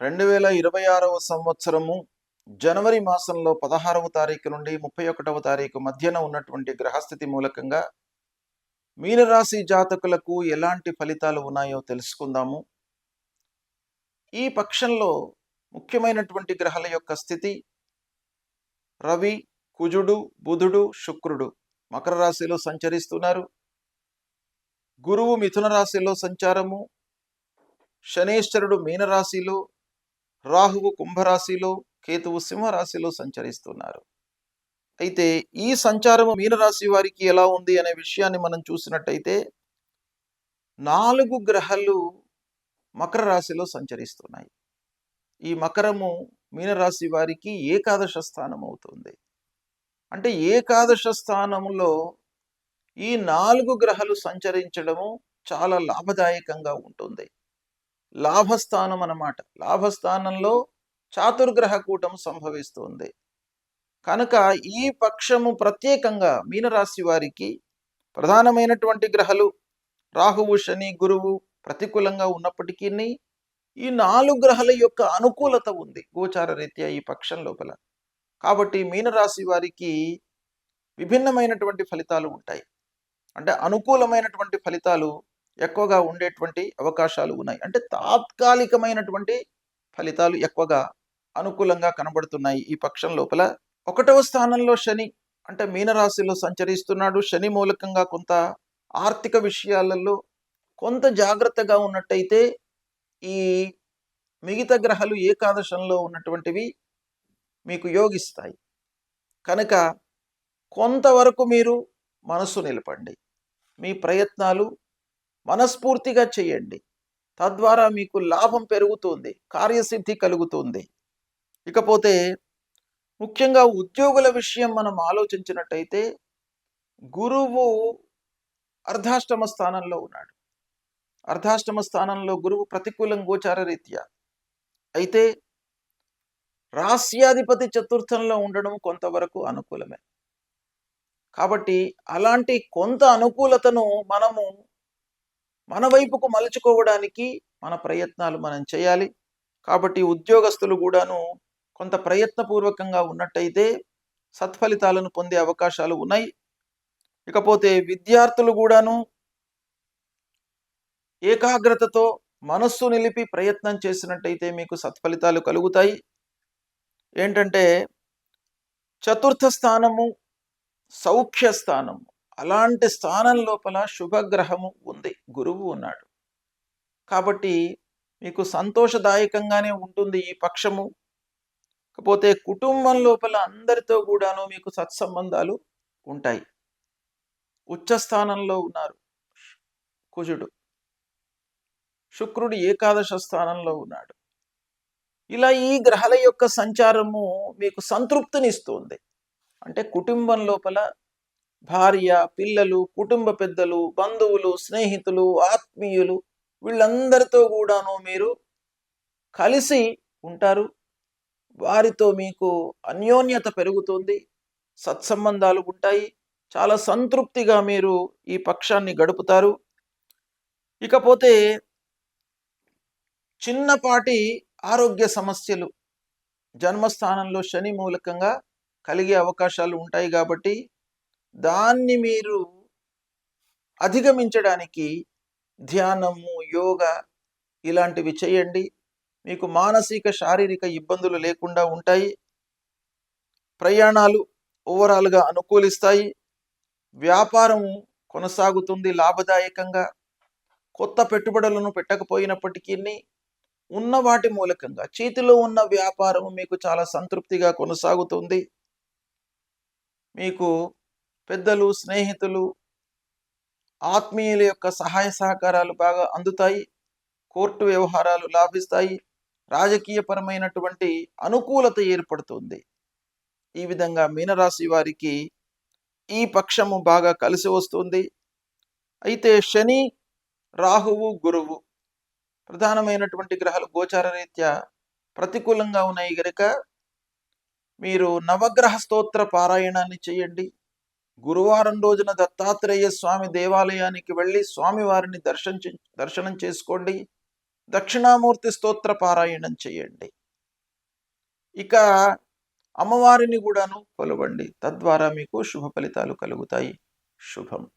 2026వ సంవత్సరము జనవరి మాసంలో 16వ తారీఖు నుండి 31వ తారీఖు మధ్యన ఉన్నటువంటి గ్రహస్థితి మూలకంగా మీనరాశి జాతకులకు ఎలాంటి ఫలితాలు ఉన్నాయో తెలుసుకుందాము. ఈ పక్షంలో ముఖ్యమైనటువంటి గ్రహాల యొక్క స్థితి రవి, కుజుడు, బుధుడు, శుక్రుడు మకర రాశిలో సంచరిస్తున్నారు. గురువు మిథున రాశిలో సంచారము, శనేశ్వరుడు మీనరాశిలో, రాహువు కుంభరాశిలో, కేతువు సింహరాశిలో సంచరిస్తున్నారు. అయితే ఈ సంచారము మీనరాశి వారికి ఎలా ఉంది అనే విషయాన్ని మనం చూసినట్టయితే 4 గ్రహాలు మకర రాశిలో సంచరిస్తున్నాయి. ఈ మకరము మీనరాశి వారికి ఏకాదశ స్థానం అవుతుంది. అంటే ఏకాదశ స్థానంలో ఈ 4 గ్రహాలు సంచరించడము చాలా లాభదాయకంగా ఉంటుంది. లాభస్థానం అన్నమాట. లాభస్థానంలో చాతుర్గ్రహ కూటం సంభవిస్తుంది. కనుక ఈ పక్షము ప్రత్యేకంగా మీనరాశి వారికి ప్రధానమైనటువంటి గ్రహాలు రాహువు, శని, గురువు ప్రతికూలంగా ఉన్నప్పటికీ ఈ 4 గ్రహాల యొక్క అనుకూలత ఉంది గోచార రీత్యా ఈ పక్షం లోపల. కాబట్టి మీనరాశి వారికి విభిన్నమైనటువంటి ఫలితాలు ఉంటాయి. అంటే అనుకూలమైనటువంటి ఫలితాలు ఎక్కువగా ఉండేటువంటి అవకాశాలు ఉన్నాయి. అంటే తాత్కాలికమైనటువంటి ఫలితాలు ఎక్కువగా అనుకూలంగా కనబడుతున్నాయి ఈ పక్షం లోపల. 1వ స్థానంలో శని అంటే మీనరాశిలో సంచరిస్తున్నాడు. శని మూలకంగా కొంత ఆర్థిక విషయాలలో కొంత జాగ్రత్తగా ఉన్నట్టయితే ఈ మిగతా గ్రహాలు ఏకాదశంలో ఉన్నటువంటివి మీకు యోగిస్తాయి. కనుక కొంతవరకు మీరు మనస్సు నిలపండి, మీ ప్రయత్నాలు మనస్ఫూర్తిగా చేయండి. తద్వారా మీకు లాభం పెరుగుతుంది, కార్యసిద్ధి కలుగుతుంది. ఇకపోతే ముఖ్యంగా ఉద్యోగుల విషయం మనం ఆలోచించినట్టయితే గురువు అర్ధాష్టమ స్థానంలో ఉన్నాడు. అర్ధాష్టమ స్థానంలో గురువు ప్రతికూలం గోచార రీత్యా. అయితే రాస్యాధిపతి చతుర్థంలో ఉండడం కొంతవరకు అనుకూలమే. కాబట్టి అలాంటి కొంత అనుకూలతను మనము మన వైపుకు మలుచుకోవడానికి మన ప్రయత్నాలు మనం చేయాలి. కాబట్టి ఉద్యోగస్తులు కూడాను కొంత ప్రయత్నపూర్వకంగా ఉన్నట్టయితే సత్ఫలితాలను పొందే అవకాశాలు ఉన్నాయి. ఇకపోతే విద్యార్థులు కూడాను ఏకాగ్రతతో మనస్సు నిలిపి ప్రయత్నం చేసినట్టయితే మీకు సత్ఫలితాలు కలుగుతాయి. ఏంటంటే చతుర్థ స్థానము సౌఖ్య స్థానము, అలాంటి స్థానం లోపల శుభగ్రహము ఉంది, గురువు ఉన్నాడు. కాబట్టి మీకు సంతోషదాయకంగానే ఉంటుంది ఈ పక్షము. కాకపోతే కుటుంబం లోపల అందరితో కూడాను మీకు సత్సంబంధాలు ఉంటాయి. ఉచ్చస్థానంలో ఉన్నారు కుజుడు, శుక్రుడు ఏకాదశ స్థానంలో ఉన్నాడు. ఇలా ఈ గ్రహాల యొక్క సంచారము మీకు సంతృప్తినిస్తుంది. అంటే కుటుంబం లోపల భార్య, పిల్లలు, కుటుంబ పెద్దలు, బంధువులు, స్నేహితులు, ఆత్మీయులు వీళ్ళందరితో కూడాను మీరు కలిసి ఉంటారు. వారితో మీకు అన్యోన్యత పెరుగుతుంది, సత్సంబంధాలు ఉంటాయి. చాలా సంతృప్తిగా మీరు ఈ పక్షాన్ని గడుపుతారు. ఇకపోతే చిన్నపాటి ఆరోగ్య సమస్యలు జన్మస్థానంలో శని మూలకంగా కలిగే అవకాశాలు ఉంటాయి. కాబట్టి దాన్ని మీరు అధిగమించడానికి ధ్యానము, యోగా ఇలాంటివి చేయండి. మీకు మానసిక, శారీరక ఇబ్బందులు లేకుండా ఉంటాయి. ప్రయాణాలు ఓవరాల్గా అనుకూలిస్తాయి. వ్యాపారము కొనసాగుతుంది లాభదాయకంగా. కొత్త పెట్టుబడులను పెట్టకపోయినప్పటికీ ఉన్న వాటి మూలకంగా చేతిలో ఉన్న వ్యాపారం మీకు చాలా సంతృప్తిగా కొనసాగుతుంది. మీకు పెద్దలు, స్నేహితులు, ఆత్మీయుల యొక్క సహాయ సహకారాలు బాగా అందుతాయి. కోర్టు వ్యవహారాలు లాభిస్తాయి. రాజకీయపరమైనటువంటి అనుకూలత ఏర్పడుతుంది. ఈ విధంగా మీనరాశి వారికి ఈ పక్షము బాగా కలిసి వస్తుంది. అయితే శని, రాహువు, గురువు ప్రధానమైనటువంటి గ్రహాలు గోచార రీత్యా ప్రతికూలంగా ఉన్నాయి గనుక మీరు నవగ్రహ స్తోత్ర పారాయణాన్ని చేయండి. గురువారం రోజున దత్తాత్రేయ స్వామి దేవాలయానికి వెళ్ళి స్వామివారిని దర్శనం చేసుకోండి. దక్షిణామూర్తి స్తోత్ర పారాయణం చేయండి. ఇక అమ్మవారిని కూడాను కొలవండి. తద్వారా మీకు శుభ ఫలితాలు కలుగుతాయి. శుభం.